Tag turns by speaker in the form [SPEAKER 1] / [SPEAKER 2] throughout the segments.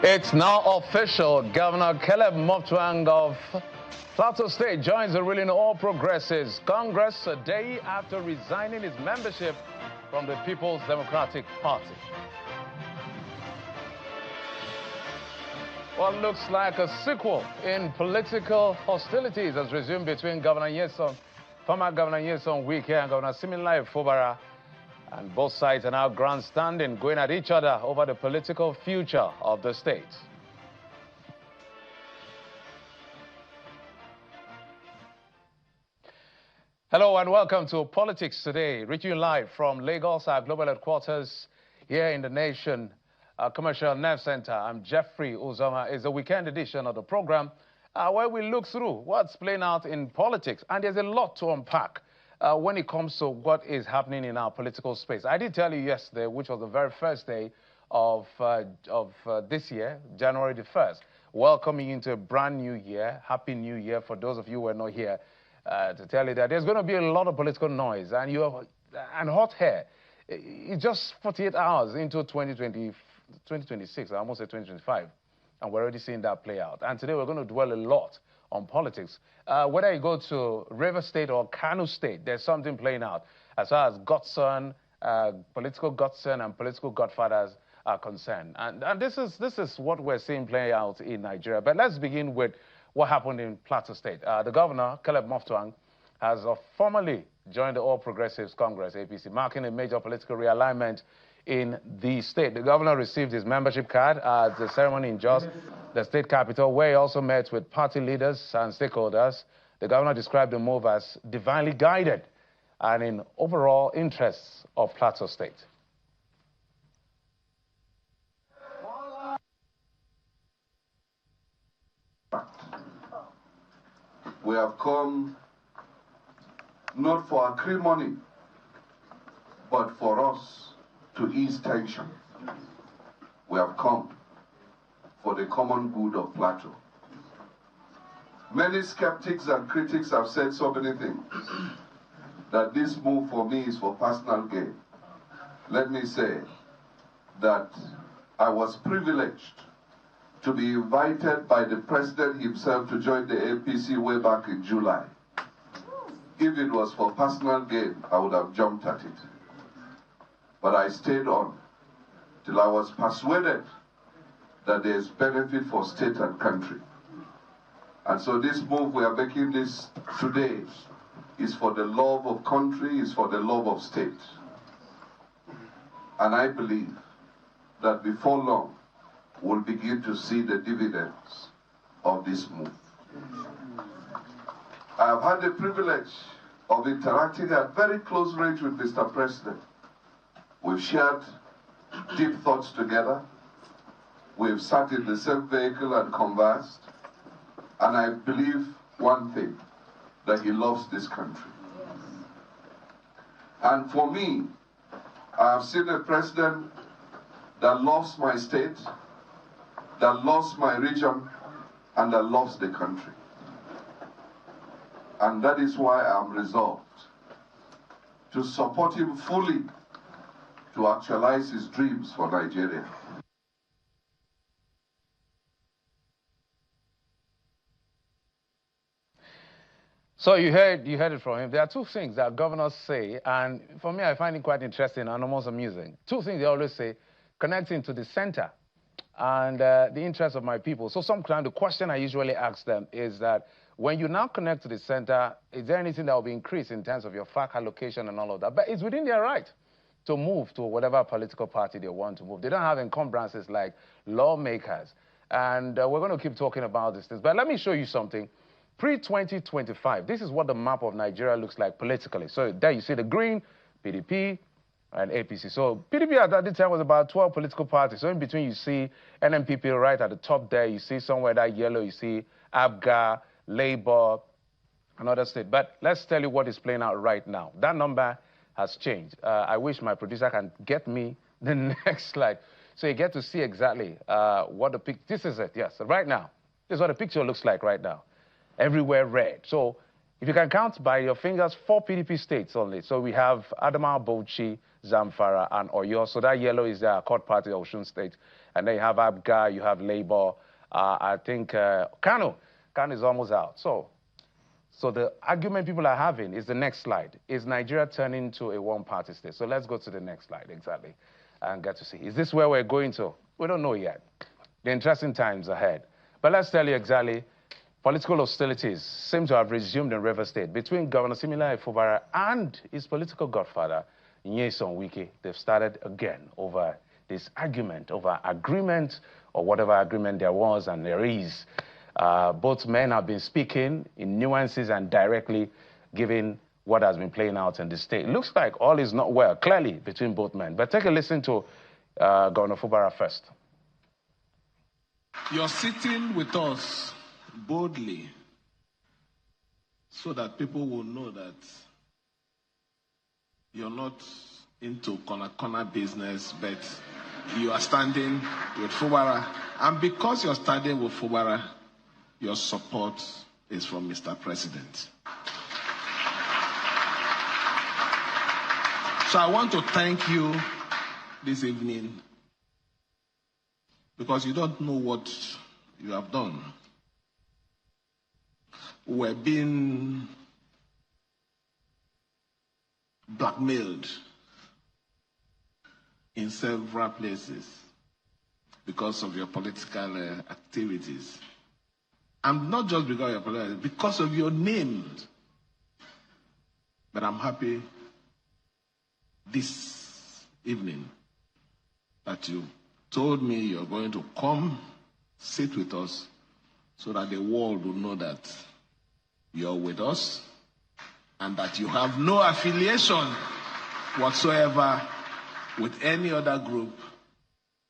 [SPEAKER 1] It's now official. Governor Muang of Plateau State joins the ruling All Progressives Congress a day after resigning his membership from the People's Democratic Party. What looks like a sequel in political hostilities has resumed between Governor Yusuf, former Governor Yusuf Wike and Governor Siminalayi Fubara. And both sides are now grandstanding, going at each other over the political future of the state. Hello and welcome to Politics Today, reaching you live from Lagos, our global headquarters here in the nation, our commercial nerve center. I'm Jeffrey Uzoma. It's a weekend edition of the program where we look through what's playing out in politics. And there's a lot to unpack when it comes to what is happening in our political space. I did tell you yesterday, which was the very first day of this year, January the 1st, welcoming you into a brand new year. Happy New Year for those of you who are not here to tell you that there's going to be a lot of political noise and hot hair. It's just 48 hours into 2026, I almost said 2025, and we're already seeing that play out. And today we're going to dwell a lot on politics. Whether you go to River State or Kano State, there's something playing out as far as godson, political godson and political godfathers are concerned. And this is what we're seeing play out in Nigeria. But let's begin with what happened in Plateau State. The governor, Muang, has formally joined the All Progressives Congress, APC, marking a major political realignment in the state. The governor received his membership card at the ceremony in Jos, the state capital, where he also met with party leaders and stakeholders. The governor described the move as divinely guided and in overall interests of Plateau State.
[SPEAKER 2] We have come not for acrimony, but for us to ease tension. We have come for the common good of Plateau. Many skeptics and critics have said so many things, that this move for me is for personal gain. Let me say that I was privileged to be invited by the president himself to join the APC way back in July. If it was for personal gain, I would have jumped at it. But I stayed on till I was persuaded that there is benefit for state and country. And so this move we are making this today is for the love of country, is for the love of state. And I believe that before long, we'll begin to see the dividends of this move. I have had the privilege of interacting at very close range with Mr. President. We've shared deep thoughts together. We've sat in the same vehicle and conversed. And I believe one thing, that he loves this country. And for me, I have seen a president that loves my state, that loves my region, and that loves the country. And that is why I am resolved to support him fully to actualize his dreams for Nigeria.
[SPEAKER 1] So you heard it from him. There are two things that governors say, and for me, I find it quite interesting and almost amusing. Two things they always say, connecting to the center and the interests of my people. So sometimes the question I usually ask them is that when you now connect to the center, is there anything that will be increased in terms of your FAC allocation and all of that? But it's within their right to move to whatever political party they want to move. They don't have encumbrances like lawmakers. And we're going to keep talking about these things. But let me show you something. Pre-2025, this is what the map of Nigeria looks like politically. So there you see the green, PDP, and APC. So PDP at that time was about 12 political parties. So in between you see NNPP right at the top there. You see somewhere that yellow, you see ABGA, Labour, another state. But let's tell you what is playing out right now. That number has changed. I wish my producer can get me the next slide. So you get to see exactly what the picture, this is it, yes. So right now, this is what the picture looks like right now. Everywhere red. So if you can count by your fingers, 4 PDP states only. So we have Adamawa, Bauchi, Zamfara, and Oyo. So that yellow is the Accord Party, Osun State. And then you have Abga, you have Labour. I think Kano is almost out. So the argument people are having is the next slide. Is Nigeria turning into a one-party state? So let's go to the next slide, exactly, and get to see. Is this where we're going to? We don't know yet. The interesting times ahead. But let's tell you exactly, political hostilities seem to have resumed in Rivers State between Governor Similayo Fubara and his political godfather, Nyesom Wike. They've started again over this argument, over agreement, or whatever agreement there was and there is. Both men have been speaking in nuances and directly giving what has been playing out in the state. It looks like all is not well, clearly, between both men. But take a listen to Governor Fubara first.
[SPEAKER 3] You're sitting with us boldly so that people will know that you're not into corner business, but you are standing with Fubara. And because you're standing with Fubara, your support is from Mr. President. So I want to thank you this evening because you don't know what you have done. We're being blackmailed in several places because of your political activities. And not just because of your political activities, because of your names. But I'm happy this evening that you told me you're going to come sit with us so that the world will know that you're with us and that you have no affiliation whatsoever with any other group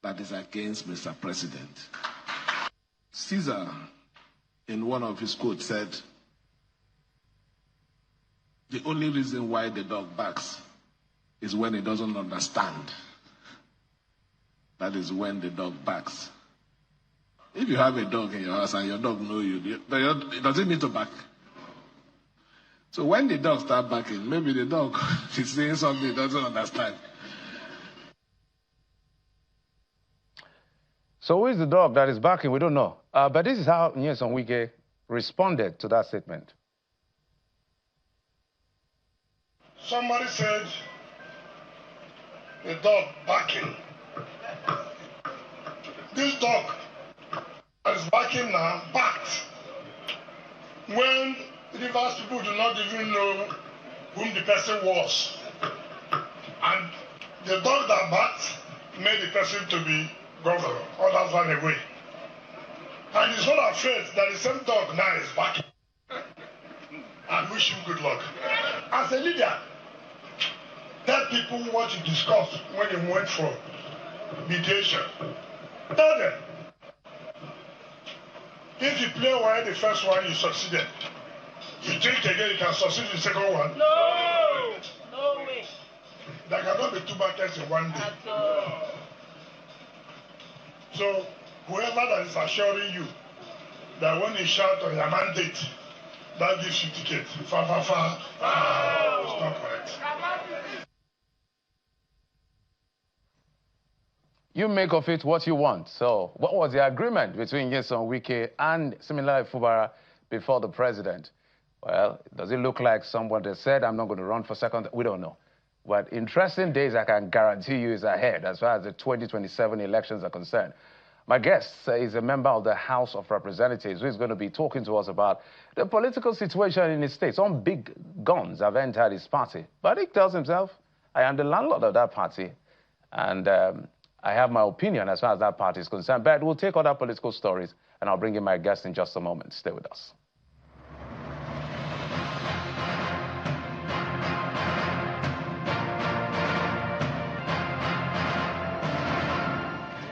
[SPEAKER 3] that is against Mr. President. Caesar, in one of his quotes, said, the only reason why the dog barks is when it doesn't understand. That is when the dog barks. If you have a dog in your house and your dog knows you, does it need to bark? So when the dog starts barking, maybe the dog is saying something it doesn't understand.
[SPEAKER 1] So who is the dog that is barking? We don't know. But this is how Nyesom Wike responded to that statement.
[SPEAKER 4] Somebody said the dog barking. This dog that is barking now barked when Rivers people do not even know whom the person was. And the dog that barked made the person to be governor. Others ran away. And he's not afraid that the same dog now is barking. And wish him good luck. As a leader, tell people what you discussed when you went for mediation. Tell them. If you play well the first one, you succeeded. You think again, you can succeed in the second one?
[SPEAKER 5] No! No way.
[SPEAKER 4] There cannot be two battles in one day. So, whoever that is assuring you that when you shout on your mandate, that gives you ticket. It's not correct.
[SPEAKER 1] You make of it what you want. So what was the agreement between Nyesom Wike and Similayo Fubara before the president? Well, does it look like someone that said, I'm not going to run for second? We don't know. But interesting days, I can guarantee you, is ahead as far as the 2027 elections are concerned. My guest is a member of the House of Representatives who is going to be talking to us about the political situation in his state. Some big guns have entered his party. But he tells himself, I am the landlord of that party. And I have my opinion as far as that party is concerned. But we'll take other political stories, and I'll bring in my guest in just a moment. Stay with us.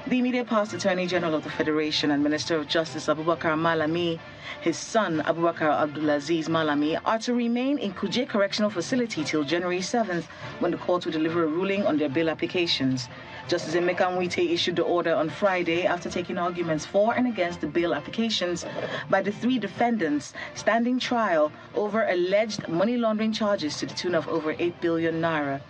[SPEAKER 6] The immediate past Attorney General of the Federation and Minister of Justice Abubakar Malami, his son Abubakar Abdulaziz Malami, are to remain in Kuje Correctional Facility till January 7th, when the court will deliver a ruling on their bail applications. Justice Emeka Nwite issued the order on Friday after taking arguments for and against the bail applications by the three defendants standing trial over alleged money laundering charges to the tune of over 8 billion naira.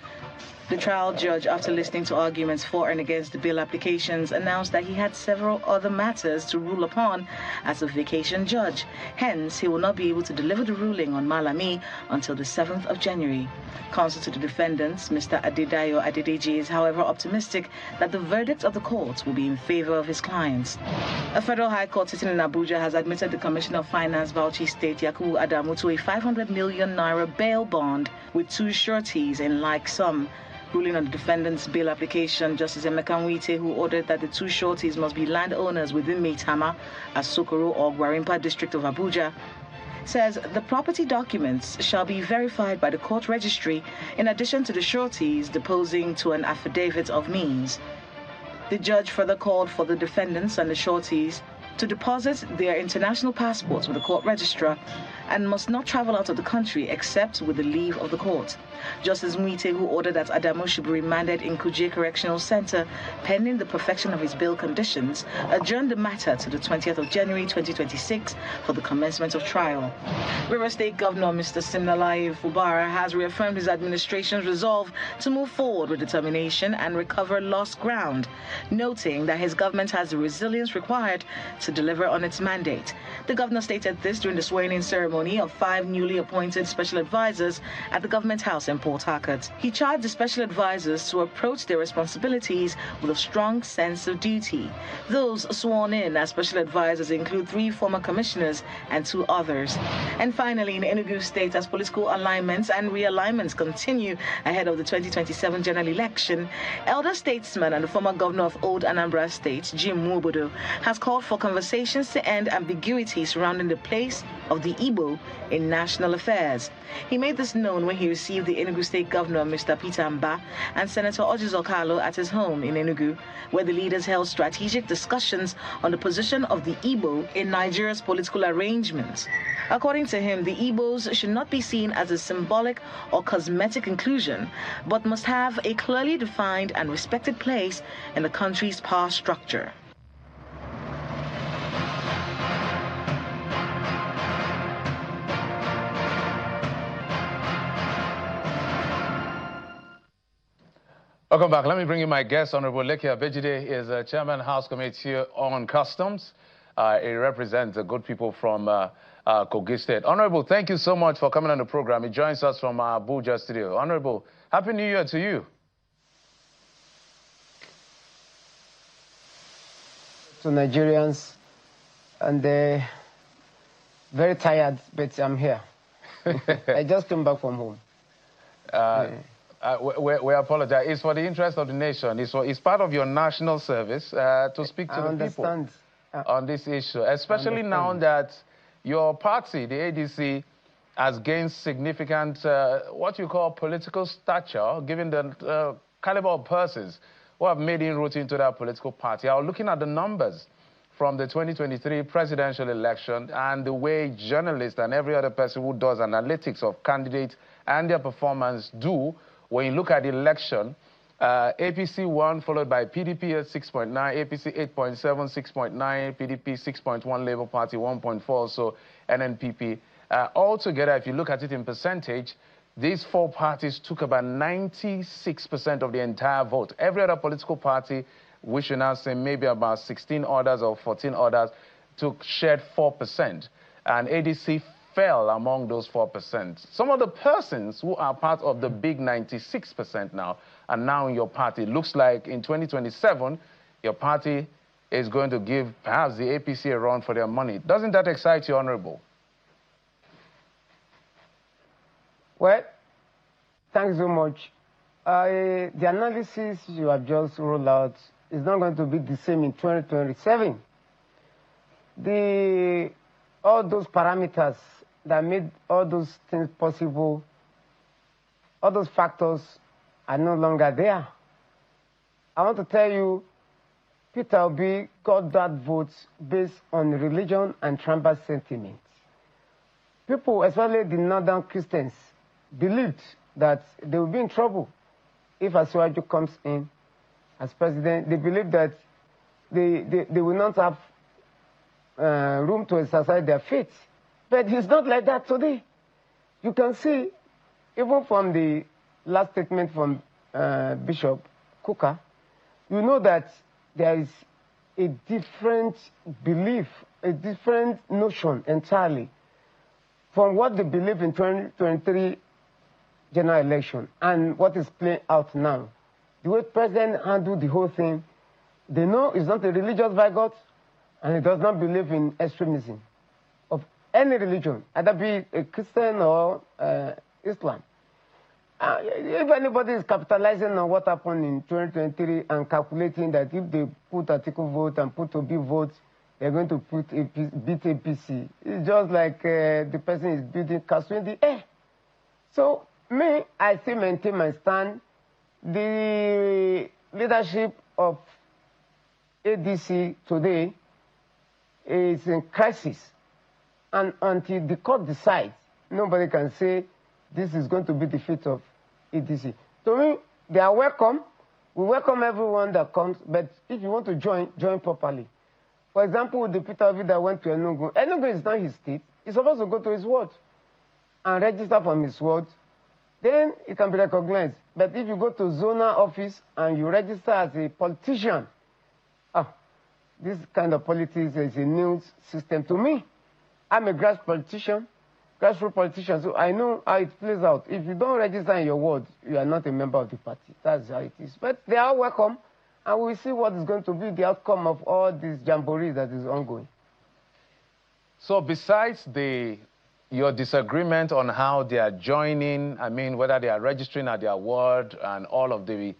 [SPEAKER 6] The trial judge, after listening to arguments for and against the bail applications, announced that he had several other matters to rule upon as a vacation judge. Hence, he will not be able to deliver the ruling on Malami until the 7th of January. Counsel to the defendants, Mr. Adedayo Adedeji, is however optimistic that the verdict of the court will be in favor of his clients. A federal high court sitting in Abuja has admitted the Commissioner of Finance, Bauchi State, Yakubu Adamu, to a 500 million naira bail bond with two sureties in like sum. Ruling on the defendant's bail application, Justice Emeka Nwite, who ordered that the two sureties must be landowners within Maitama, Asokoro or Gwarimpa district of Abuja, says the property documents shall be verified by the court registry in addition to the sureties deposing to an affidavit of means. The judge further called for the defendants and the sureties to deposit their international passports with the court registrar and must not travel out of the country except with the leave of the court. Justice Nwite, who ordered that Adamu should be remanded in Kuje Correctional Center pending the perfection of his bail conditions, adjourned the matter to the 20th of January 2026 for the commencement of trial. River State Governor Mr. Siminalayi Fubara has reaffirmed his administration's resolve to move forward with determination and recover lost ground, noting that his government has the resilience required to deliver on its mandate. The governor stated this during the swearing-in ceremony of 5 newly appointed special advisors at the Government House in Port Harcourt. He charged the special advisors to approach their responsibilities with a strong sense of duty. Those sworn in as special advisors include 3 former commissioners and 2 others. And finally, in Enugu State, as political alignments and realignments continue ahead of the 2027 general election, elder statesman and the former governor of Old Anambra State, Jim Nwobodo, has called for conversations to end ambiguity surrounding the place of the Igbo in national affairs. He made this known when he received the Enugu State Governor, Mr. Peter Mba, and Senator Ojizo Kalo at his home in Enugu, where the leaders held strategic discussions on the position of the Igbo in Nigeria's political arrangements. According to him, the Igbos should not be seen as a symbolic or cosmetic inclusion, but must have a clearly defined and respected place in the country's power structure.
[SPEAKER 1] Welcome back. Let me bring you my guest, Honorable Abejide is Chairman House Committee on Customs. He represents the good people from Kogi State. Honorable, thank you so much for coming on the program. He joins us from our Abuja studio. Honorable, Happy New Year to you.
[SPEAKER 7] To Nigerians, and very tired, but I'm here. I just came back from home.
[SPEAKER 1] We apologize. It's for the interest of the nation. It's part of your national service to speak to the people on this issue, especially now that your party, the ADC, has gained significant, what you call political stature, given the caliber of persons who have made inroads into that political party. I was looking at the numbers from the 2023 presidential election and the way journalists and every other person who does analytics of candidates and their performance do. When you look at the election, APC won, followed by PDP at 6.9, APC 8.7, 6.9, PDP 6.1, Labour Party 1.4, so NNPP. Altogether, if you look at it in percentage, these 4 parties took about 96% of the entire vote. Every other political party, we should now say maybe about 16 others or 14 others, shared 4%. And ADC fell among those 4%. Some of the persons who are part of the big 96% now are now in your party. It looks like in 2027, your party is going to give perhaps the APC a run for their money. Doesn't that excite you, Honorable?
[SPEAKER 7] Well, thanks so much. The analysis you have just rolled out is not going to be the same in 2027. All those parameters that made all those things possible, all those factors are no longer there. I want to tell you, Peter Obi got that vote based on religion and tribal sentiment. People, especially the northern Christians, believed that they would be in trouble if Asiwaju comes in as president. They believed that they will not have room to exercise their faith. But it's not like that today. You can see, even from the last statement from Bishop Kuka, you know that there is a different belief, a different notion entirely from what they believe in 2023 general election and what is playing out now. The way President handled the whole thing, they know it's not a religious bigot, and he does not believe in extremism of any religion, either be a Christian or Islam. If anybody is capitalizing on what happened in 2023 and calculating that if they put article vote and put Obi vote, they're going to beat APC, it's just like the person is building castle in the air. So, me, I still maintain my stand. The leadership of ADC today is in crisis. And until the court decides, nobody can say this is going to be the fate of ADC. To me, they are welcome. We welcome everyone that comes, but if you want to join, join properly. For example, with the Peter Obi that went to Enugu. Enugu is not his state. He's supposed to go to his ward and register from his ward. Then it can be recognized. But if you go to zonal office and you register as a politician, this kind of politics is a new system to me. I'm a grassroots politician, so I know how it plays out. If you don't register in your ward, you are not a member of the party. That's how it is. But they are welcome, and we'll see what is going to be the outcome of all this jamboree that is ongoing.
[SPEAKER 1] So besides your disagreement on how they are joining, I mean, whether they are registering at their ward and all of the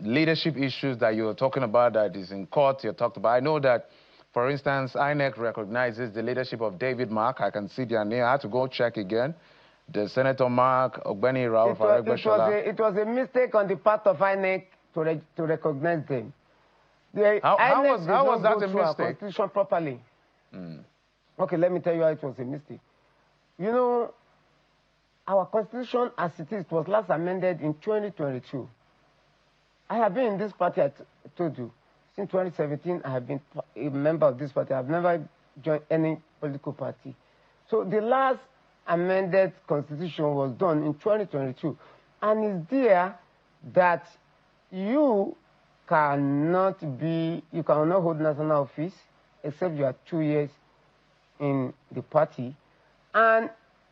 [SPEAKER 1] leadership issues that you're talking about that is in court, you talked about. I know that, for instance, INEC recognizes the leadership of David Mark. I can see their name. I had to go check again. The Senator Mark, Ogbeni Ralph,
[SPEAKER 7] it was a mistake on the part of INEC to recognize them.
[SPEAKER 1] How was that a mistake?
[SPEAKER 7] Our constitution properly. Okay, let me tell you how it was a mistake. You know, our constitution as it is was last amended in 2022. I have been in this party, I told you. Since 2017, I have been a member of this party. I've never joined any political party. So the last amended constitution was done in 2022. And it's there that you cannot hold national office except you are 2 years in the party. And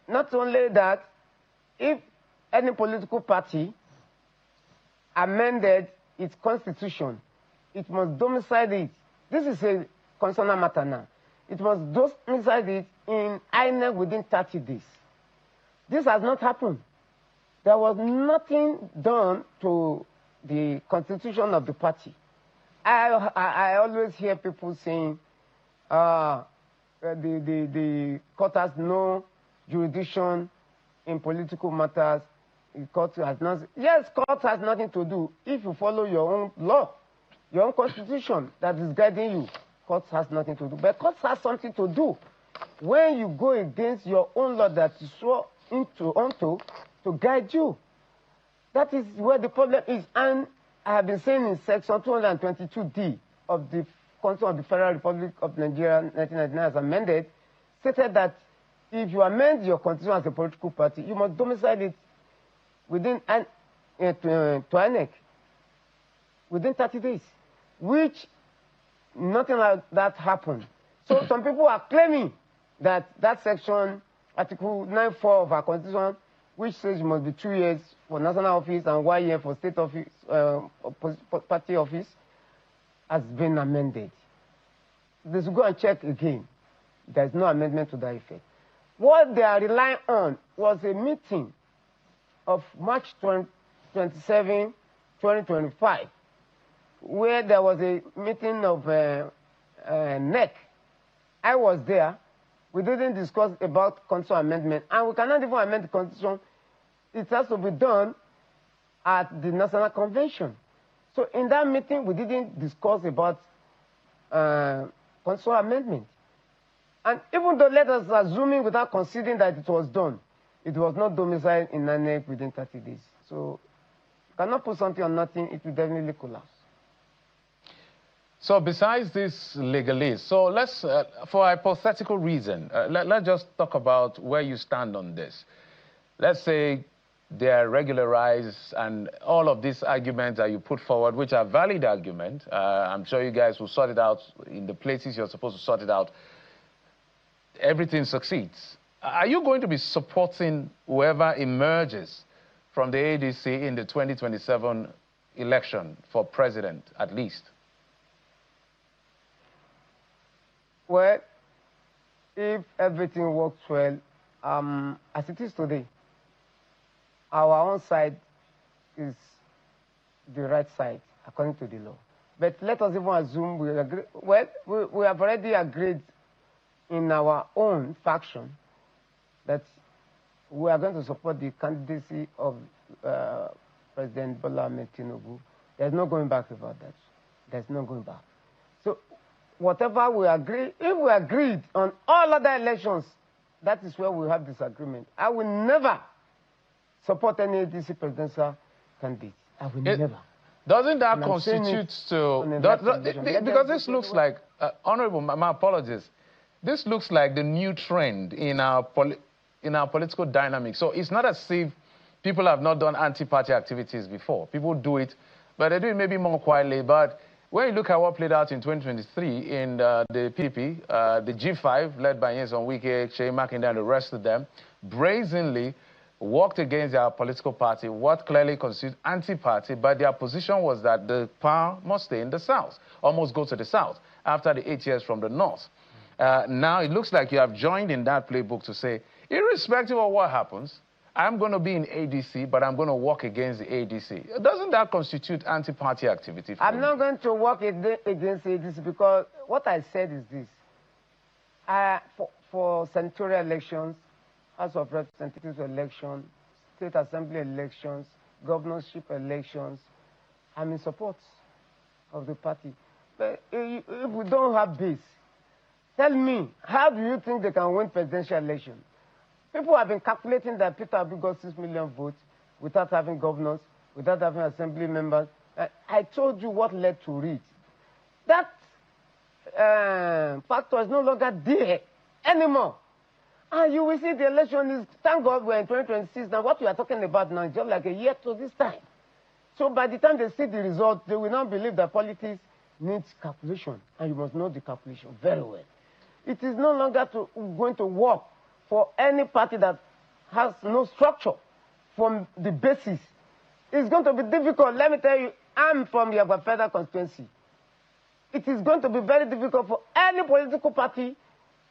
[SPEAKER 7] not only that, if any political party amended its constitution, it must domicile it. This is a constitutional matter now. It must domicile it in INEC within 30 days. This has not happened. There was nothing done to the constitution of the party. I always hear people saying, the court has no jurisdiction in political matters. The court has not. Yes, court has nothing to do. If you follow your own law, your own constitution that is guiding you, court has nothing to do. But court has something to do when you go against your own law that you swore onto to guide you. That is where the problem is. And I have been saying in section 222D of the Constitution of the Federal Republic of Nigeria, 1999, as amended, stated that if you amend your constitution as a political party, you must domicile it within to INEC within 30 days, which nothing like that happened. So some people are claiming that section, Article 9.4 of our Constitution, which says you must be 2 years for national office and 1 year for state office, party office, has been amended. They should go and check again. There is no amendment to that effect. What they are relying on was a meeting of March 27, 2025, where there was a meeting of NEC. I was there. We didn't discuss about constitutional amendment, and we cannot even amend the constitution. It has to be done at the National Convention. So in that meeting, we didn't discuss about constitutional amendment. And even though let us assuming without considering that it was done, it was not domiciled in NNPP within 30 days. So you cannot put something on nothing, it will definitely collapse.
[SPEAKER 1] So besides this legalese, so let's, for a hypothetical reason, let's just talk about where you stand on this. Let's say they are regularized and all of these arguments that you put forward, which are valid arguments, I'm sure you guys will sort it out in the places you're supposed to sort it out. Everything succeeds. Are you going to be supporting whoever emerges from the ADC in the 2027 election for president, at least?
[SPEAKER 7] Well, if everything works well, as it is today, our own side is the right side, according to the law. But let us even assume we agree. Well, we have already agreed in our own faction that we are going to support the candidacy of President Bola Ahmed Tinubu. There's no going back about that. There's no going back. So whatever we agree, if we agreed on all other elections, that is where we have disagreement. I will never support any ADC presidential candidate. I will never.
[SPEAKER 1] Doesn't that constitute to... because this looks like, Honorable, my apologies, this looks like the new trend in our political dynamic. So it's not as if people have not done anti-party activities before. People do it, but they do it maybe more quietly. But when you look at what played out in 2023 in the PDP, the G5, led by Nyesom Wike, Shea Makinde, and the rest of them, brazenly worked against their political party, what clearly constitutes anti-party, but their position was that the power must stay in the South, almost go to the South, after the 8 years from the North. Now it looks like you have joined in that playbook to say, irrespective of what happens, I'm going to be in ADC, but I'm going to work against the ADC. Doesn't that constitute anti-party activity?
[SPEAKER 7] I'm not going to work against ADC because what I said is this. For senatorial elections, House of Representatives elections, State Assembly elections, governorship elections, I'm in support of the party. But if we don't have this, tell me, how do you think they can win presidential election? People have been calculating that Peter Obi got 6 million votes without having governors, without having assembly members. I told you what led to it. That factor is no longer there anymore. And you will see the election is, thank God we're in 2026 now. What we are talking about now is just like a year to this time. So by the time they see the result, they will not believe that politics needs calculation. And you must know the calculation very well. It is no longer going to work for any party that has no structure from the basis. It's going to be difficult. Let me tell you, I'm from the Federal constituency. It is going to be very difficult for any political party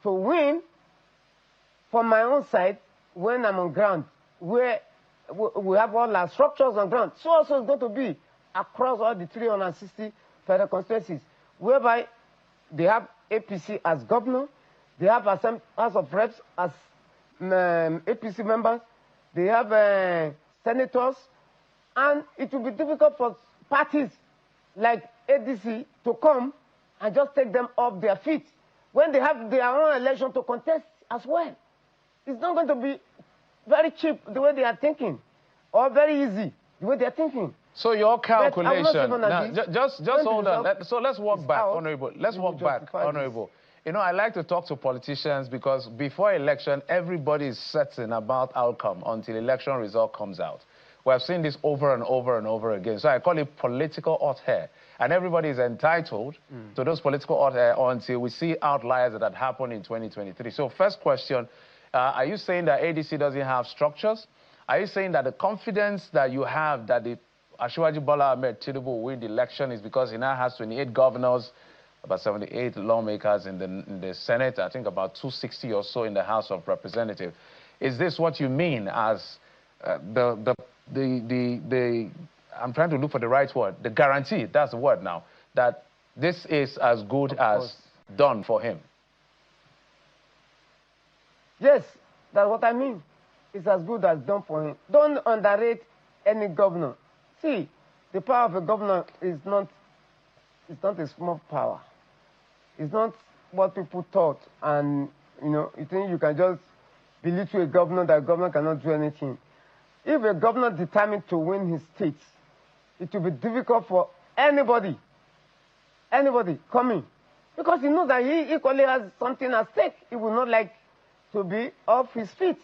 [SPEAKER 7] to win from my own side when I'm on ground, where we have all our structures on ground. So also it's going to be across all the 360 federal constituencies, whereby they have APC as governor, they have House of Reps as APC members, they have senators, and it will be difficult for parties like ADC to come and just take them off their feet when they have their own election to contest as well. It's not going to be very cheap the way they are thinking, or very easy the way they are thinking.
[SPEAKER 1] So your calculation, now, just hold on. So let's walk back, Honorable. Let's walk back, Honorable. You know, I like to talk to politicians because before election, everybody is certain about outcome until election result comes out. We have seen this over and over and over again. So I call it political hot air. And everybody is entitled to those political hot air until we see outliers that happened in 2023. So first question, are you saying that ADC doesn't have structures? Are you saying that the confidence that you have that the Asiwaju Bola Ahmed Tinubu will win the election is because he now has 28 governors, about 78 lawmakers in the Senate, I think about 260 or so in the House of Representatives? Is this what you mean as I'm trying to look for the right word, the guarantee, that's the word now, that this is as good as done for him?
[SPEAKER 7] Yes, that's what I mean. It's as good as done for him. Don't underrate any governor. See, the power of a governor is not a small power. It's not what people thought, and you think you can just belittle a governor, that a governor cannot do anything. If a governor determined to win his state, it will be difficult for anybody coming, because he knows that he equally has something at stake. He would not like to be off his feet.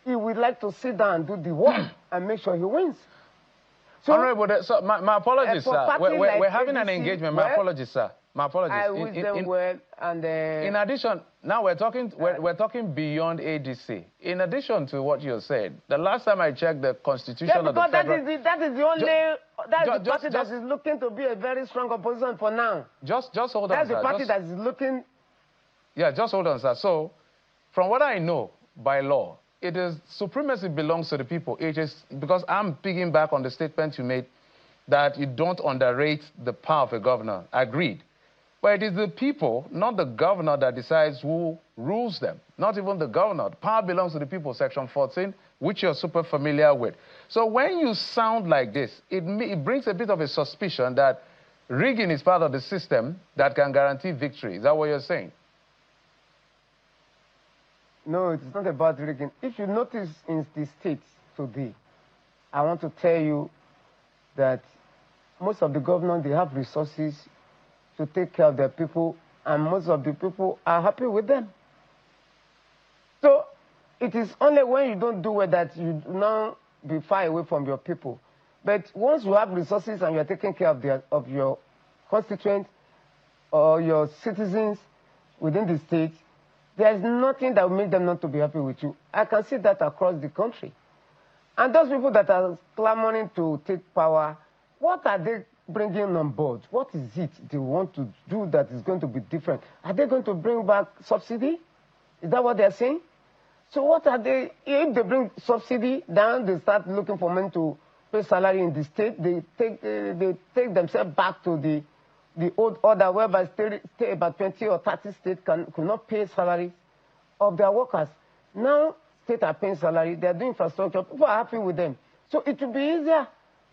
[SPEAKER 7] He would like to sit down and do the work and make sure he wins. So,
[SPEAKER 1] Honorable, so my apologies, sir. We're having an engagement. My apologies, sir. My apologies.
[SPEAKER 7] I wish them well. And
[SPEAKER 1] in addition, now we're talking beyond ADC. In addition to what you said, the last time I checked the Constitution of the Federal...
[SPEAKER 7] that is the only... That's the party that is looking to be a very strong opposition for now.
[SPEAKER 1] Just hold on,
[SPEAKER 7] That's
[SPEAKER 1] sir.
[SPEAKER 7] The party that is looking...
[SPEAKER 1] Yeah, just hold on, sir. So, from what I know, by law, it is supremacy belongs to the people. It is because I'm picking back on the statement you made that you don't underrate the power of a governor. Agreed. But it is the people, not the governor, that decides who rules them. Not even the governor. The power belongs to the people, Section 14, which you're super familiar with. So when you sound like this, it brings a bit of a suspicion that rigging is part of the system that can guarantee victory. Is that what you're saying?
[SPEAKER 7] No, it's not about rigging. If you notice in the states today, I want to tell you that most of the governors, they have resources to take care of their people, and most of the people are happy with them. So it is only when you don't do it that you now be far away from your people. But once you have resources and you're taking care of your constituents or your citizens within the state, there's nothing that will make them not to be happy with you. I can see that across the country. And those people that are clamoring to take power, what are they bringing on board? What is it they want to do that is going to be different? Are they going to bring back subsidy? Is that what they're saying? So what are they, if they bring subsidy down, they start looking for money to pay salary in the state, they take themselves back to the old order whereby about 20 or 30 states could not pay salaries of their workers. Now states are paying salary, they're doing infrastructure, people are happy with them. So it will be easier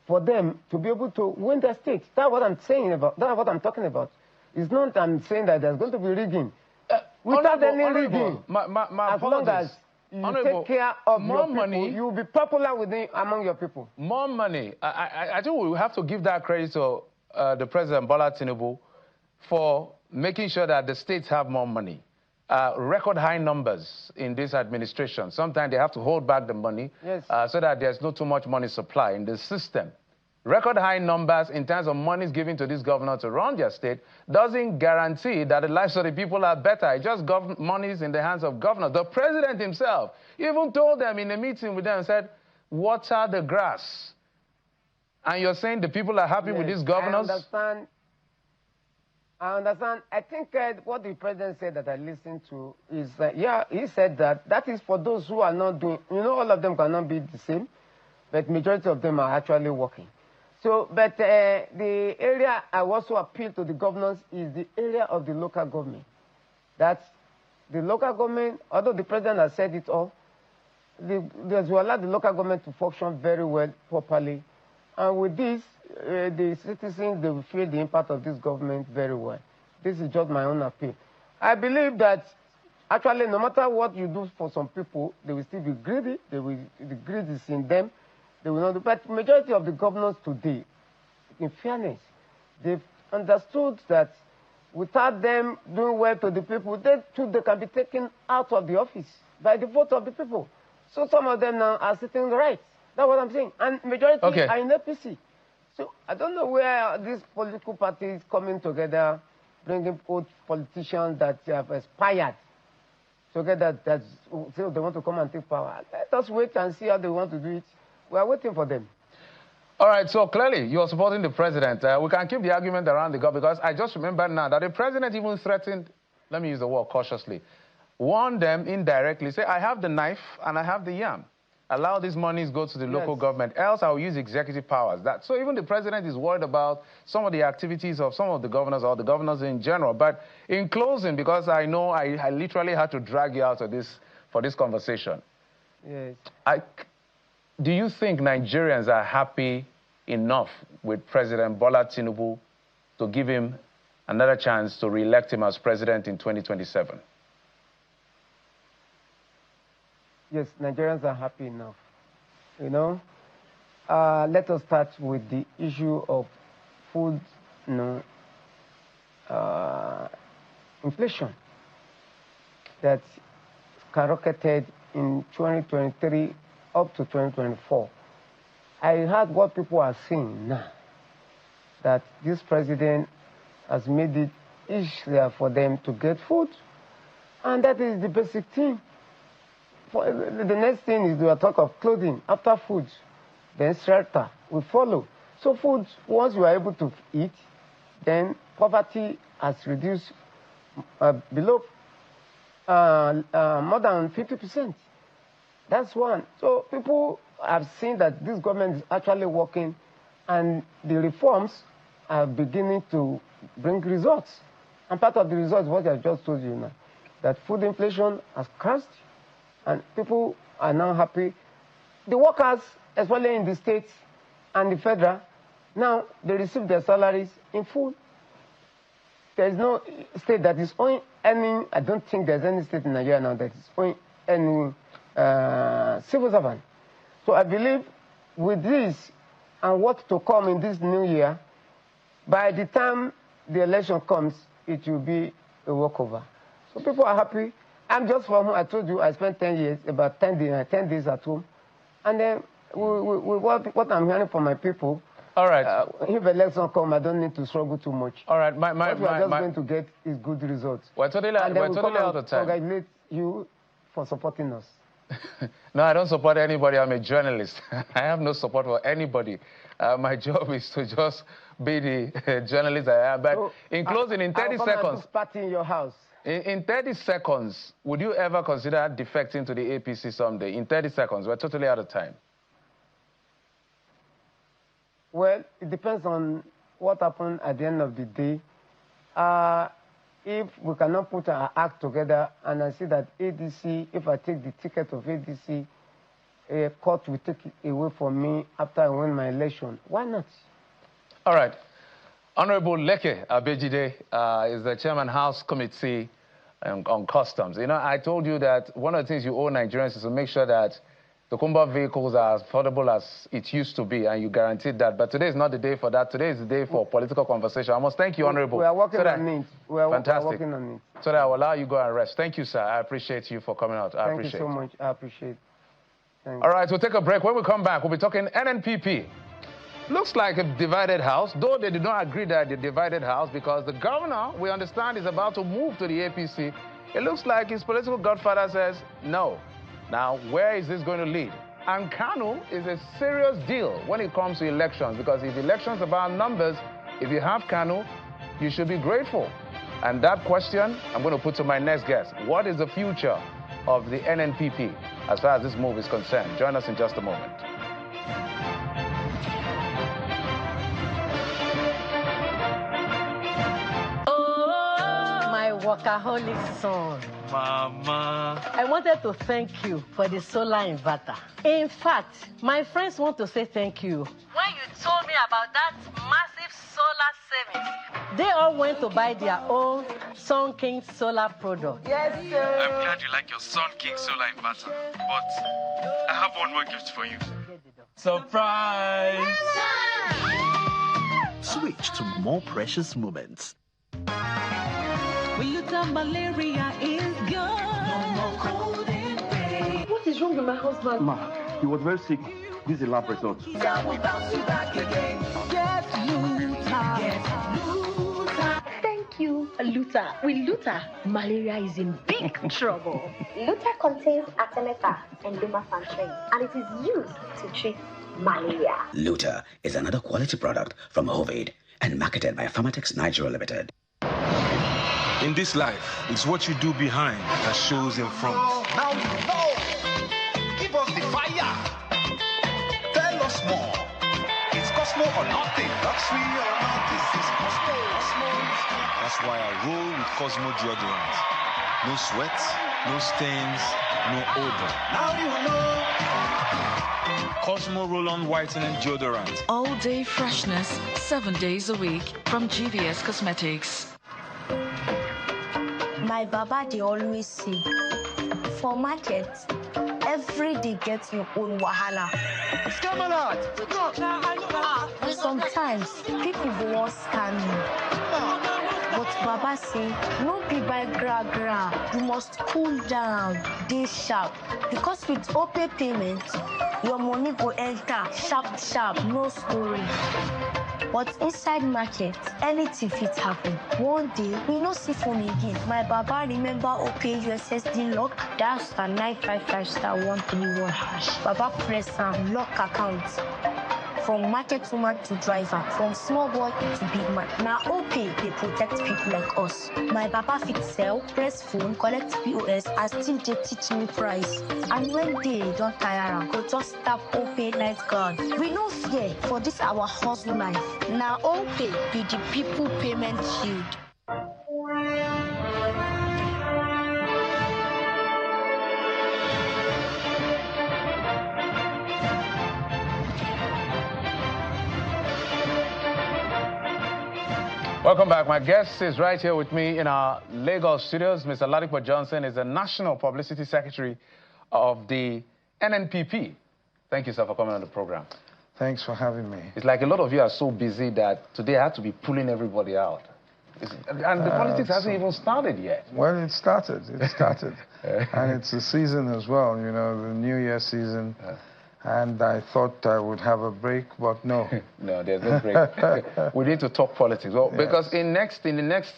[SPEAKER 7] for them to be able to win their state. That's what I'm saying about, that's what I'm talking about. It's not I'm saying that there's going to be rigging. Without any rigging, as long as you take care of your people, money, you'll be popular among your people.
[SPEAKER 1] More money. I think we have to give that credit to the President Bola Tinubu for making sure that the states have more money. Record high numbers in this administration. Sometimes they have to hold back the money so that there's not too much money supply in the system. Record high numbers in terms of monies given to this governor to run their state doesn't guarantee that the lives of the people are better. It just monies in the hands of governors. The president himself even told them in a meeting with them and said, water the grass. And you're saying the people are happy with these governors?
[SPEAKER 7] I understand. I think what the president said that I listened to is that, he said that is for those who are not doing, all of them cannot be the same, but majority of them are actually working. So, but the area I also appeal to the governors is the area of the local government. That the local government, although the president has said it all, they will allow the local government to function very well, properly. And with this, the citizens, they will feel the impact of this government very well. This is just my own appeal. I believe that actually no matter what you do for some people, they will still be greedy. The greed is in them. They will not do. But majority of the governors today, in fairness, they've understood that without them doing well to the people, they can be taken out of the office by the vote of the people. So some of them now are sitting right. That's what I'm saying. And majority are in APC. So I don't know where these political parties coming together, bringing old politicians that have expired together, that say they want to come and take power. Let us wait and see how they want to do it. We are waiting for them.
[SPEAKER 1] All right, so clearly you are supporting the president. We can keep the argument around the government because I just remember now that the president even threatened, let me use the word cautiously, warned them indirectly, say, I have the knife and I have the yam. Allow these monies go to the local government, else I'll use executive powers. So even the president is worried about some of the activities of some of the governors or the governors in general. But in closing, because I know I literally had to drag you out of this for this conversation.
[SPEAKER 7] Yes.
[SPEAKER 1] Do you think Nigerians are happy enough with President Bola Tinubu to give him another chance to re-elect him as president in 2027?
[SPEAKER 7] Yes, Nigerians are happy enough. You know, let us start with the issue of food, inflation that skyrocketed in 2023 up to 2024. I heard what people are saying now, that this president has made it easier for them to get food, and that is the basic thing. The next thing is we talk of clothing. After food, then shelter will follow. So food, once you are able to eat, then poverty has reduced below more than 50%. That's one. So people have seen that this government is actually working, and the reforms are beginning to bring results. And part of the results, what I just told you now, that food inflation has crashed, and people are now happy. The workers, especially in the states and the federal, now they receive their salaries in full. There is no state that is owing any, I don't think there's any state in Nigeria now that is owing any civil servant. So I believe with this and what to come in this new year, by the time the election comes, it will be a walkover. So people are happy. I'm just from home. I told you I spent 10 years, about 10 days at home. And then what I'm hearing from my people,
[SPEAKER 1] all right.
[SPEAKER 7] If election come, I don't need to struggle too much.
[SPEAKER 1] All right,
[SPEAKER 7] what we are just going to get is good results.
[SPEAKER 1] We're totally out of time.
[SPEAKER 7] Congratulate you for supporting us.
[SPEAKER 1] No, I don't support anybody. I'm a journalist. I have no support for anybody. My job is to just be the journalist I am. But so, in closing, in 30 seconds,
[SPEAKER 7] party in your house.
[SPEAKER 1] In 30 seconds, would you ever consider defecting to the APC someday? In 30 seconds, we're totally out of time.
[SPEAKER 7] Well, it depends on what happened at the end of the day. If we cannot put our act together, and I see that ADC, if I take the ticket of ADC, a court will take it away from me after I win my election, why not?
[SPEAKER 1] All right. Honorable Leke Abejide is the Chairman House Committee on Customs. You know, I told you that one of the things you owe Nigerians is to make sure that the Kumba vehicles are as affordable as it used to be, and you guaranteed that. But today is not the day for that. Today is the day for political conversation. I must thank you, Honorable.
[SPEAKER 7] We are working on it. We are working on it.
[SPEAKER 1] So that I will allow you to go and rest. Thank you, sir. I appreciate you for coming out.
[SPEAKER 7] Thank you so much. I appreciate it. Thanks.
[SPEAKER 1] All right, we'll take a break. When we come back, we'll be talking NNPP. Looks like a divided house, though they did not agree that the divided house, because the governor, we understand, is about to move to the APC. It looks like his political godfather says no. Now, where is this going to lead? And Kano is a serious deal when it comes to elections, because if elections are about numbers, if you have Kano, you should be grateful. And that question I'm going to put to my next guest. What is the future of the NNPP as far as this move is concerned? Join us in just a moment.
[SPEAKER 8] Workaholic son.
[SPEAKER 9] Mama.
[SPEAKER 8] I wanted to thank you for the solar inverter. In fact, my friends want to say thank you. When you told me about that massive solar savings, they all went to buy their own Sun King solar product. Yes, sir.
[SPEAKER 9] I'm glad you like your Sun King solar inverter, but I have one more gift for you. Surprise!
[SPEAKER 10] Switch to more precious moments.
[SPEAKER 11] Malaria is gone. No more cold and pain.
[SPEAKER 12] What is wrong with my husband?
[SPEAKER 13] Ma, he was very sick. This is a lab result.
[SPEAKER 11] We bounce you back again. Get Luta. Get Luta.
[SPEAKER 12] Thank you, Luta. With Luta, malaria is in big trouble.
[SPEAKER 14] Luta contains artemether and lumefantrine, and it is used to treat malaria.
[SPEAKER 15] Luta is another quality product from Hovid and marketed by Pharmatex Nigeria Limited.
[SPEAKER 9] In this life, it's what you do behind that shows in front.
[SPEAKER 16] Now we know. Give us the fire. Tell us more. It's Cosmo or nothing. Luxury or nothing. It's Cosmo.
[SPEAKER 9] That's why I roll with Cosmo deodorant. No sweat, no stains, no odor.
[SPEAKER 16] Now you know.
[SPEAKER 9] Cosmo Roll-On Whitening Deodorant.
[SPEAKER 17] All-day freshness, 7 days a week from GVS Cosmetics.
[SPEAKER 14] My baba, they always say, for market, every day gets your own wahala. Sometimes people go want scam you. But Baba say, no be by gra. You must cool down, dey sharp. Because with OPay payment, your money go enter sharp, no story. But inside market, anything fit happen. One day, we no see phone again. My baba remember OPay USSD lock, dash star 955 star 131 hash. Baba press and lock account. From market woman to driver, from small boy to big man. Now OPay, they protect people like us. My baba fit sell, press phone, collect POS, and still they teach me price. And when they don't tire am, go just tap OPay night guard. We no fear for this our hustle life. Now OPay be the people payment shield.
[SPEAKER 1] Welcome back. My guest is right here with me in our Lagos studios. Mr. Ladipo Johnson is the National Publicity Secretary of the NNPP. Thank you, sir, for coming on the program.
[SPEAKER 18] Thanks for having me.
[SPEAKER 1] It's like a lot of you are so busy that today I had to be pulling everybody out. And the politics hasn't even started yet.
[SPEAKER 18] Well, it started. And it's a season as well, you know, the New Year season. And I thought I would have a break, but no.
[SPEAKER 1] No, there's no break. We need to talk politics. Well, yes. Because in the next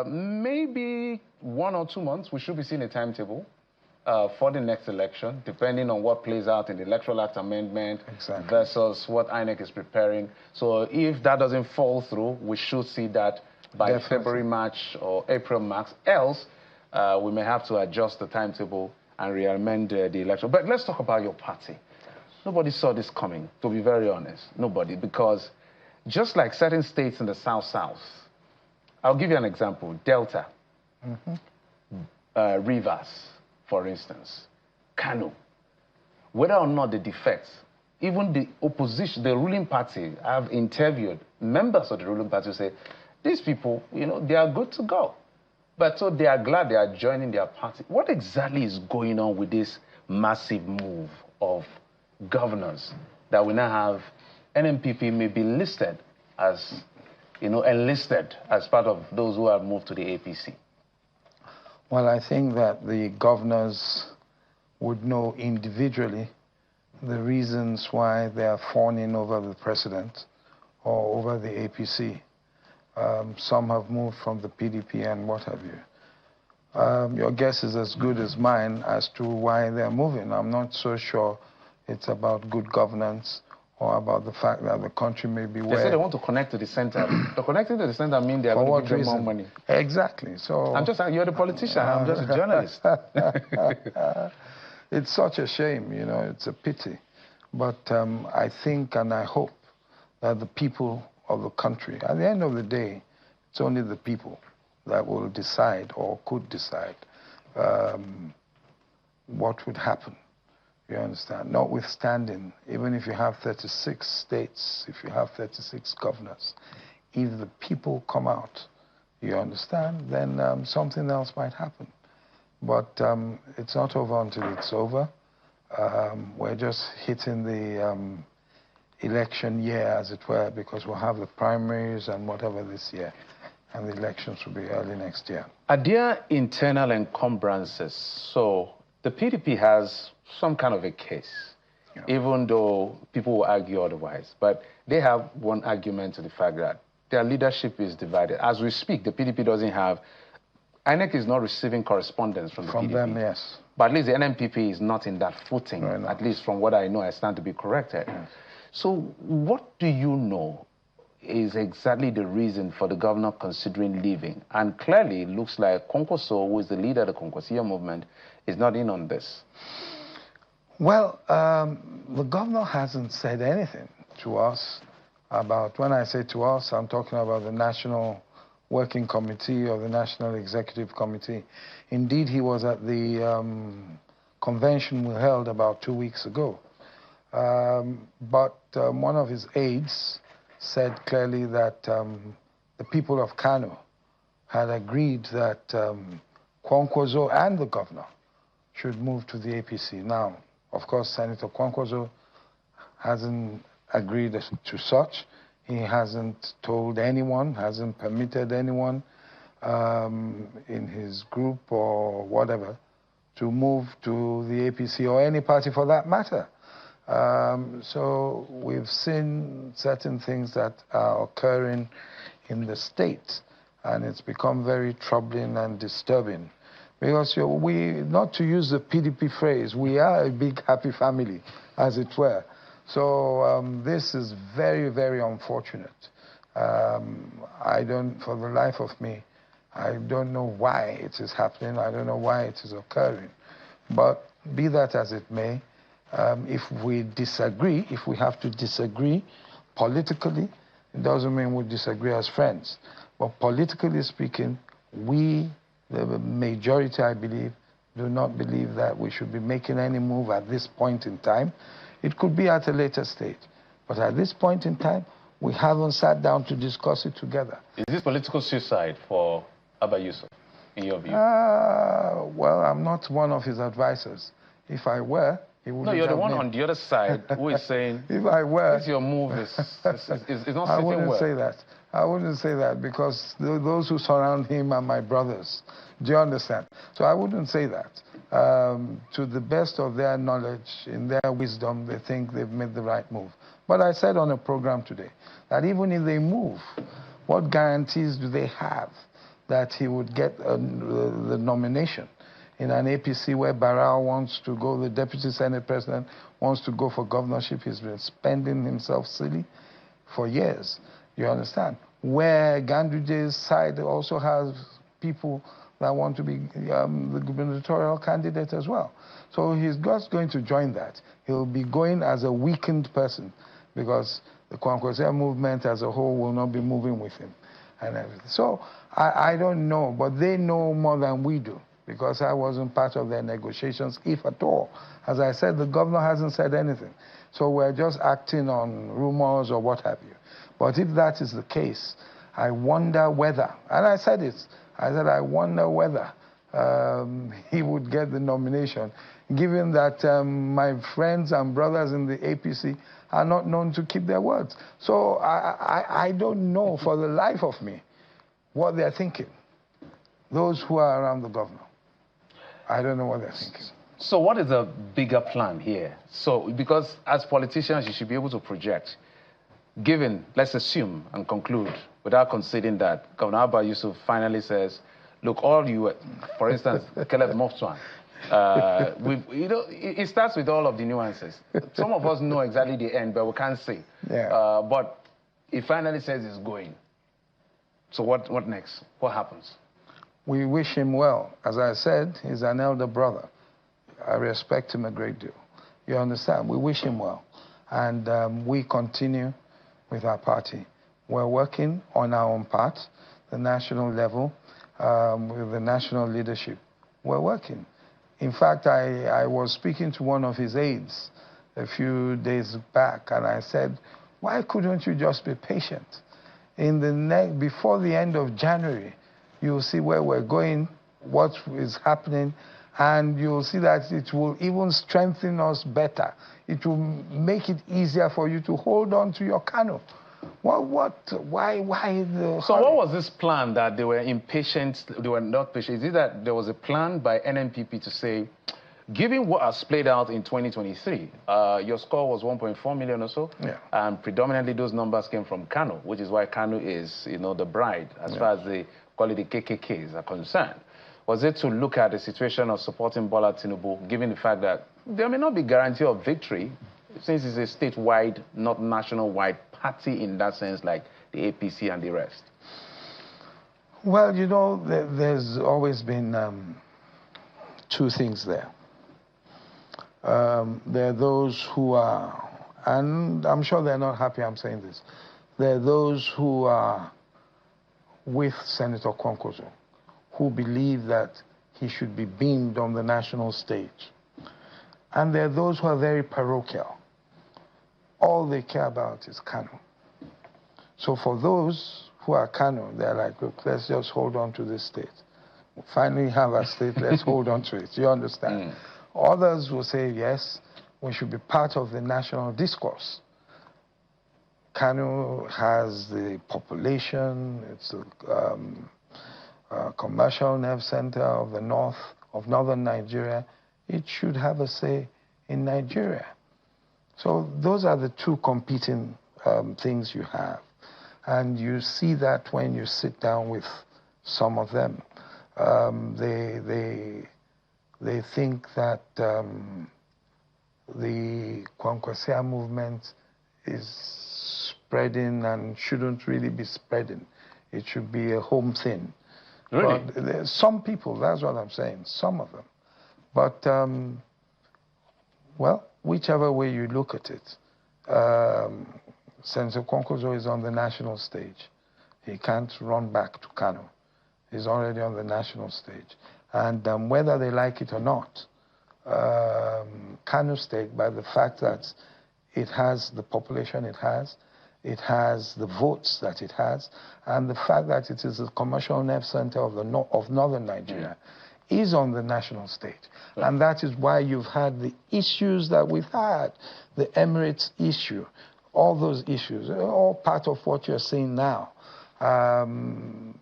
[SPEAKER 1] maybe 1 or 2 months, we should be seeing a timetable for the next election, depending on what plays out in the Electoral Act amendment versus what INEC is preparing. So if that doesn't fall through, we should see that by February, March, or April max. Else, we may have to adjust the timetable and re-amend the election. But let's talk about your party. Nobody saw this coming, to be very honest. Nobody, because just like certain states in the South, I'll give you an example. Delta, Rivers, for instance, Kano. Whether or not the defects, even the opposition, the ruling party, I've interviewed members of the ruling party who say, these people, you know, they are good to go. But so they are glad they are joining their party. What exactly is going on with this massive move of governors that we now have NNPP may be listed as, you know, enlisted as part of those who have moved to the APC?
[SPEAKER 18] Well, I think that the governors would know individually the reasons why they are fawning over the president or over the APC. Some have moved from the PDP and what have you. Your guess is as good as mine as to why they're moving. I'm not so sure it's about good governance or about the fact that the country may be where...
[SPEAKER 1] They say they want to connect to the center. To connecting to the center means they are going to give them more money.
[SPEAKER 18] Exactly. So
[SPEAKER 1] I'm just, you're the politician. I'm just a journalist.
[SPEAKER 18] It's such a shame, you know, it's a pity. But I think and I hope that the people of the country, at the end of the day, it's only the people that will decide or could decide what would happen. You understand? Notwithstanding, even if you have 36 states, if you have 36 governors, if the people come out, you understand, then something else might happen. But it's not over until it's over. We're just hitting the election year, as it were, because we'll have the primaries and whatever this year, and the elections will be early next year.
[SPEAKER 1] Are there internal encumbrances? So the PDP has some kind of a case, even though people will argue otherwise. But they have one argument to the fact that their leadership is divided. As we speak, the PDP doesn't have... INEC is not receiving correspondence from the PDP.
[SPEAKER 18] From them, yes.
[SPEAKER 1] But at least the NNPP is not in that footing, at least from what I know. I stand to be corrected. Yes. So what do you know is exactly the reason for the governor considering leaving? And clearly it looks like Kwankwaso, who is the leader of the Kwankwaso movement, is not in on this.
[SPEAKER 18] Well, the governor hasn't said anything to us about, when I say to us, I'm talking about the National Working Committee or the National Executive Committee. Indeed, he was at the convention we held about 2 weeks ago. But one of his aides said clearly that the people of Kano had agreed that Kwankwaso and the governor should move to the APC. Now, of course, Senator Kwankwaso hasn't agreed to such. He hasn't told anyone, hasn't permitted anyone in his group or whatever to move to the APC or any party for that matter. So we've seen certain things that are occurring in the state, and it's become very troubling and disturbing. Because not to use the PDP phrase, we are a big happy family, as it were. So this is very, very unfortunate. For the life of me, I don't know why it is happening. I don't know why it is occurring. But be that as it may, if we disagree, if we have to disagree politically, it doesn't mean we disagree as friends. But politically speaking, we, the majority, I believe, do not believe that we should be making any move at this point in time. It could be at a later stage. But at this point in time, we haven't sat down to discuss it together.
[SPEAKER 1] Is this political suicide for Abba Yusuf, in your view?
[SPEAKER 18] Well, I'm not one of his advisors. If I were, he would.
[SPEAKER 1] No, you're the one on the other side who is saying,
[SPEAKER 18] if I were,
[SPEAKER 1] this your move is not sitting well.
[SPEAKER 18] I wouldn't say that. I wouldn't say that because those who surround him are my brothers. Do you understand? So I wouldn't say that. To the best of their knowledge, in their wisdom, they think they've made the right move. But I said on a program today that even if they move, what guarantees do they have that he would get the nomination in an APC where Barrow wants to go, the Deputy Senate President wants to go for governorship? He's been spending himself silly for years. You understand? Where Ganduje's side also has people that want to be the gubernatorial candidate as well. So he's just going to join that. He'll be going as a weakened person because the Kwankwaso movement as a whole will not be moving with him and everything. So I don't know, but they know more than we do because I wasn't part of their negotiations, if at all. As I said, the governor hasn't said anything. So we're just acting on rumors or what have you. But if that is the case, I wonder whether, and I said it, I wonder whether he would get the nomination, given that my friends and brothers in the APC are not known to keep their words. So I don't know for the life of me what they're thinking, those who are around the governor. I don't know what they're thinking.
[SPEAKER 1] So what is the bigger plan here? So, because as politicians, you should be able to project, given, let's assume and conclude, without conceding that Governor Abba Yusuf finally says, look, all you, for instance, Caleb Moftuan, it starts with all of the nuances. Some of us know exactly the end, but we can't say.
[SPEAKER 18] Yeah.
[SPEAKER 1] But he finally says he's going. So what next? What happens?
[SPEAKER 18] We wish him well. As I said, he's an elder brother. I respect him a great deal. You understand? We wish him well. And we continue with our party. We're working on our own part, the national level, with the national leadership. We're working. In fact, I was speaking to one of his aides a few days back, and I said, why couldn't you just be patient? Before the end of January, you'll see where we're going, what is happening, and you'll see that it will even strengthen us better. It will make it easier for you to hold on to your Kano. Why the...
[SPEAKER 1] So what was this plan that they were impatient, they were not patient? Is it that there was a plan by NNPP to say, given what has played out in 2023, your score was 1.4 million or so,
[SPEAKER 18] yeah.
[SPEAKER 1] And predominantly those numbers came from Kano, which is why Kano is, the bride, as far as the quality KKKs are concerned. Was it to look at the situation of supporting Bola Tinubu, given the fact that there may not be guarantee of victory, since it's a statewide, not national-wide party in that sense, like the APC and the rest?
[SPEAKER 18] Well, there's always been two things there. There are those who are, and I'm sure they're not happy I'm saying this, there are those who are with Senator Kwankwaso, who believe that he should be beamed on the national stage. And there are those who are very parochial. All they care about is Kano. So for those who are Kano, they're like, look, let's just hold on to this state. We finally have a state, let's hold on to it. You understand? Others will say, yes, we should be part of the national discourse. Kano has the population, it's a commercial nerve center of the north, of northern Nigeria. It should have a say in Nigeria. So those are the two competing things you have. And you see that when you sit down with some of them. They think that the Kwankwaso movement is spreading and shouldn't really be spreading. It should be a home thing.
[SPEAKER 1] Really?
[SPEAKER 18] But some people, that's what I'm saying, some of them. But, well, whichever way you look at it, Senator Kwankwaso is on the national stage. He can't run back to Kano. He's already on the national stage. And whether they like it or not, Kano State, by the fact that it has the population it has the votes that it has, and the fact that it is a commercial nerve center of northern Nigeria, is on the national stage. And that is why you've had the issues that we've had, the Emirates issue, all those issues, all part of what you're seeing now. I don't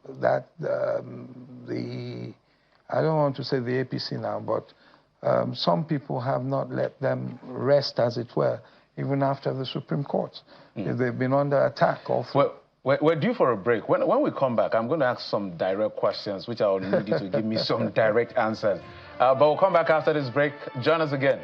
[SPEAKER 18] want to say the APC now, but some people have not let them rest, as it were, even after the Supreme Court. They've been under attack also.
[SPEAKER 1] We're due for a break. When we come back, I'm going to ask some direct questions, which I will need you to give me some direct answers. But we'll come back after this break. Join us again.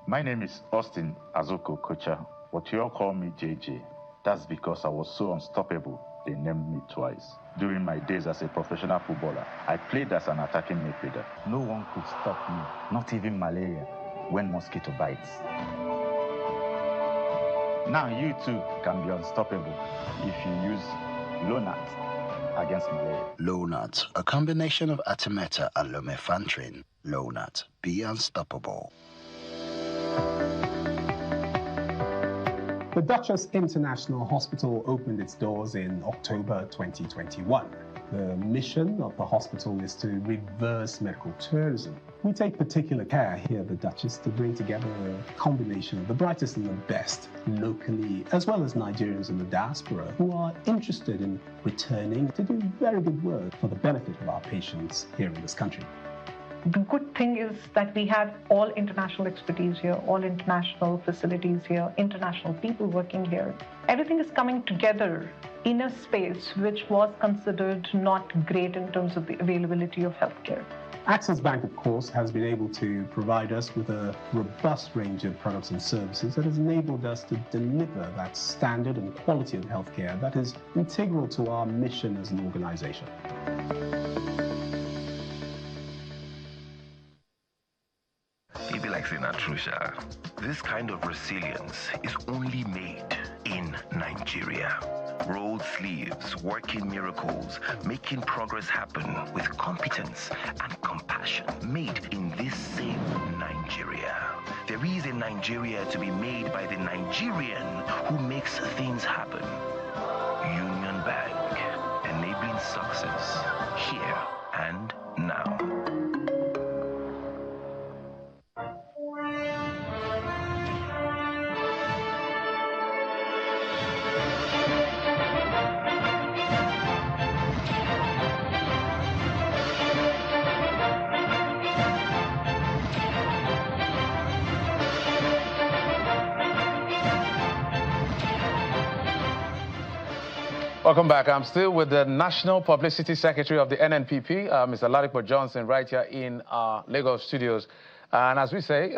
[SPEAKER 19] My name is Austin Azuko Kocha, but you all call me JJ. That's because I was so unstoppable, they named me twice. During my days as a professional footballer, I played as an attacking midfielder. No one could stop me, not even malaria, when mosquito bites. Now you too can be unstoppable if you use Lonat against malaria.
[SPEAKER 10] Lonat, a combination of Artemether and lumefantrine. Lonat, be unstoppable.
[SPEAKER 20] The Duchess International Hospital opened its doors in October 2021. The mission of the hospital is to reverse medical tourism. We take particular care here at the Duchess to bring together a combination of the brightest and the best locally, as well as Nigerians in the diaspora who are interested in returning to do very good work for the benefit of our patients here in this country.
[SPEAKER 21] The good thing is that we have all international expertise here, all international facilities here, international people working here. Everything is coming together in a space which was considered not great in terms of the availability of healthcare.
[SPEAKER 20] Access Bank, of course, has been able to provide us with a robust range of products and services that has enabled us to deliver that standard and quality of healthcare that is integral to our mission as an organization.
[SPEAKER 22] It be like saying that true, Sha. This kind of resilience is only made in Nigeria. Rolled sleeves, working miracles, making progress happen with competence and compassion. Made in this same Nigeria. There is a Nigeria to be made by the Nigerian who makes things happen. Union Bank, enabling success here and now.
[SPEAKER 1] Welcome back. I'm still with the National Publicity Secretary of the NNPP, Mr. Ladipo Johnson, right here in our Lagos studios. And as we say,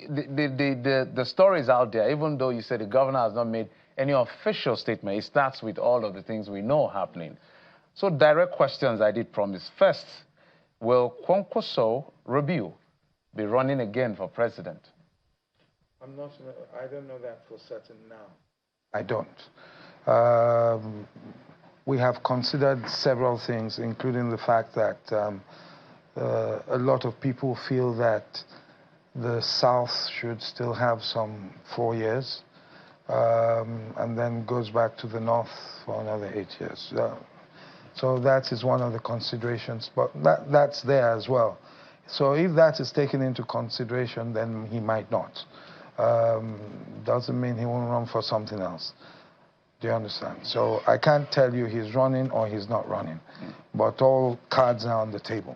[SPEAKER 1] the story is out there, even though you said the governor has not made any official statement. It starts with all of the things we know happening. So direct questions I did promise. First, will Kwankwaso Rabiu be running again for president?
[SPEAKER 18] I don't know that for certain now. I don't. We have considered several things, including the fact that a lot of people feel that the South should still have some 4 years, and then goes back to the North for another 8 years. So that is one of the considerations, but that's there as well. So if that is taken into consideration, then he might not. Doesn't mean he won't run for something else. Do you understand? So I can't tell you he's running or he's not running, but all cards are on the table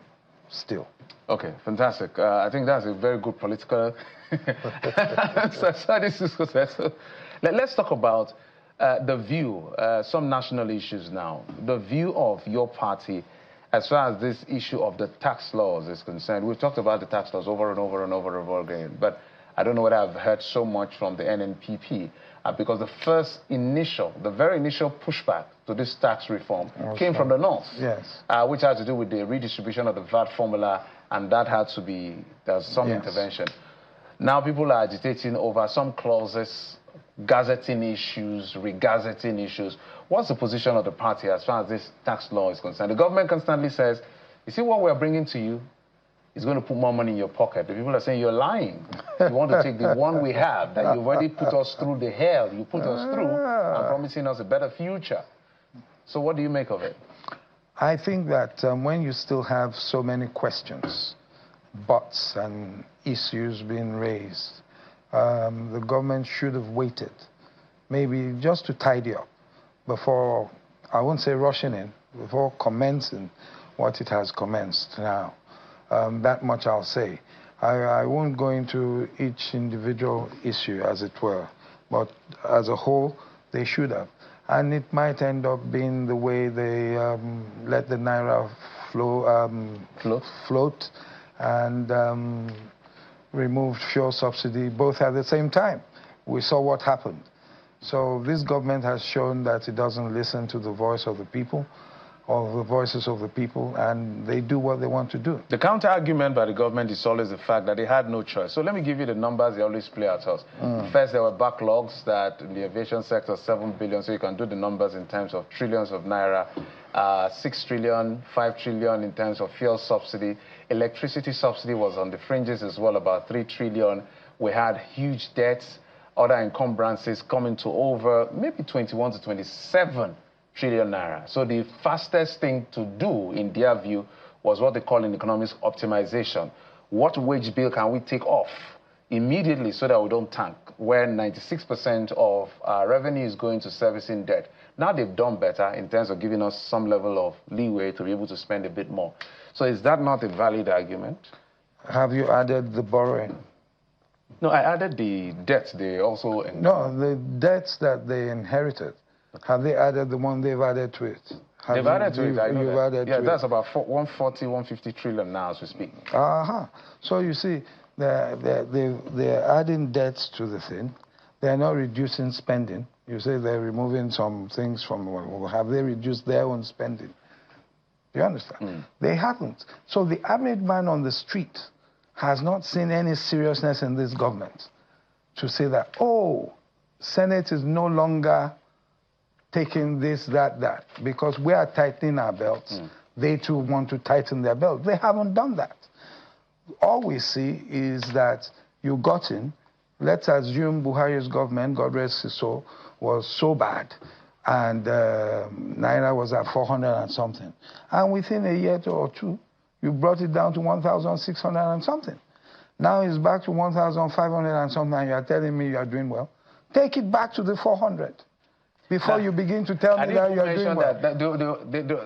[SPEAKER 18] still.
[SPEAKER 1] Okay, fantastic. I think that's a very good political so let's talk about the view, some national issues now. The view of your party as far as this issue of the tax laws is concerned. We've talked about the tax laws over and over and over and over again, but I don't know whether I've heard so much from the NNPP because the very initial pushback to this tax reform came from the North,
[SPEAKER 18] yes,
[SPEAKER 1] which had to do with the redistribution of the VAT formula, and that had to be, there's some intervention. Now people are agitating over some clauses, gazetting issues, regazetting issues. What's the position of the party as far as this tax law is concerned? The government constantly says, you see what we're bringing to you is going to put more money in your pocket. The people are saying you're lying. You want to take the one we have, that you've already put us through the hell you put us through, and promising us a better future. So what do you make of it?
[SPEAKER 18] I think that when you still have so many questions, buts and issues being raised, the government should have waited, maybe just to tidy up before, I won't say rushing in, before commencing what it has commenced now. That much I'll say. I won't go into each individual issue, as it were, but as a whole, they should have. And it might end up being the way they let the Naira float and removed fuel subsidy both at the same time. We saw what happened. So this government has shown that it doesn't listen to the voice of the people, or the voices of the people, and they do what they want to do.
[SPEAKER 1] The counter-argument by the government is always the fact that they had no choice. So let me give you the numbers they always play at us. First, there were backlogs that in the aviation sector, 7 billion, so you can do the numbers in terms of trillions of naira, 6 trillion, 5 trillion in terms of fuel subsidy. Electricity subsidy was on the fringes as well, about 3 trillion. We had huge debts, other encumbrances coming to over maybe 21 to 27 trillion naira. So the fastest thing to do, in their view, was what they call in economics optimization. What wage bill can we take off immediately so that we don't tank, where 96% of our revenue is going to servicing debt? Now they've done better in terms of giving us some level of leeway to be able to spend a bit more. So is that not a valid argument?
[SPEAKER 18] Have you added the borrowing?
[SPEAKER 1] No, I added the debts they also...
[SPEAKER 18] No, the debts that they inherited. Have they added the one they've added to it?
[SPEAKER 1] They've added to it, I know that.
[SPEAKER 18] Added
[SPEAKER 1] yeah,
[SPEAKER 18] to
[SPEAKER 1] that's
[SPEAKER 18] it.
[SPEAKER 1] about 140, 150 trillion now as we speak.
[SPEAKER 18] So you see, they're adding debts to the thing. They're not reducing spending. You say they're removing some things from... Have they reduced their own spending? Do you understand? They haven't. So the average man on the street has not seen any seriousness in this government to say that, oh, Senate is no longer taking this, that, because we are tightening our belts. They too want to tighten their belts. They haven't done that. All we see is that you got in, let's assume Buhari's government, God rest his soul, was so bad, and Naira was at 400 and something. And within a year or two, you brought it down to 1,600 and something. Now it's back to 1,500 and something, and you are telling me you are doing well. Take it back to the 400. Before you begin to tell me that you are doing well.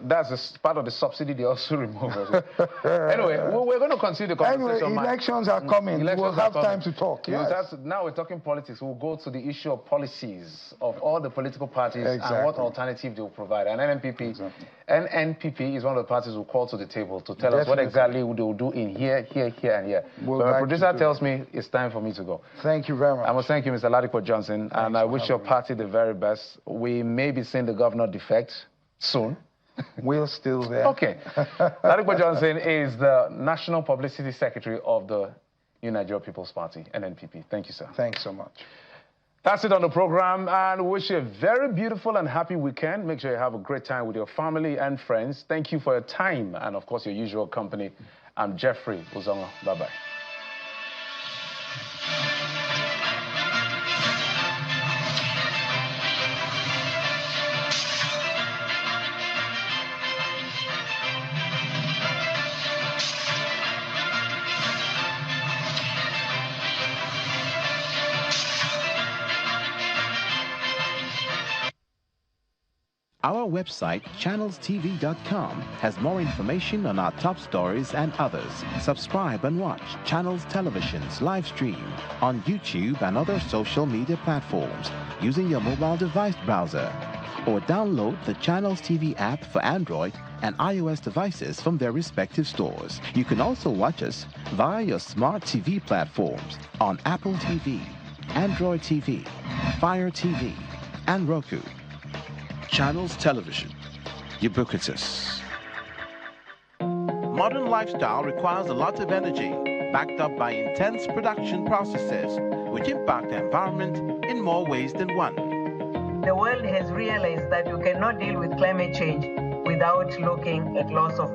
[SPEAKER 1] That's part of the subsidy they also remove. Anyway, we're going to continue the conversation.
[SPEAKER 18] Anyway, elections are coming. We'll have time to talk.
[SPEAKER 1] Yes. Now we're talking politics. We'll go to the issue of policies of all the political parties and what alternative they will provide. And NNPP is one of the parties who call to the table to tell us what exactly they will do in here, and here. But my producer tells me it's time for me to go.
[SPEAKER 18] Thank you very much.
[SPEAKER 1] I must thank you, Mr. Ladipo Johnson, and I wish your party the very best. We may be seeing the governor defect soon.
[SPEAKER 18] We're still there.
[SPEAKER 1] Okay. Ladipo Johnson is the National Publicity Secretary of the New Nigeria People's Party, NNPP. Thank you, sir.
[SPEAKER 18] Thanks so much.
[SPEAKER 1] That's it on the program, and we wish you a very beautiful and happy weekend. Make sure you have a great time with your family and friends. Thank you for your time and, of course, your usual company. I'm Jeffrey Uzonga. Bye-bye.
[SPEAKER 2] Our website, channelstv.com, has more information on our top stories and others. Subscribe and watch Channels Television's live stream on YouTube and other social media platforms using your mobile device browser. Or download the Channels TV app for Android and iOS devices from their respective stores. You can also watch us via your smart TV platforms on Apple TV, Android TV, Fire TV, and Roku. Channels Television, ubiquitous. Modern lifestyle requires a lot of energy, backed up by intense production processes, which impact the environment in more ways than one.
[SPEAKER 3] The world has realized that you cannot deal with climate change without looking at loss of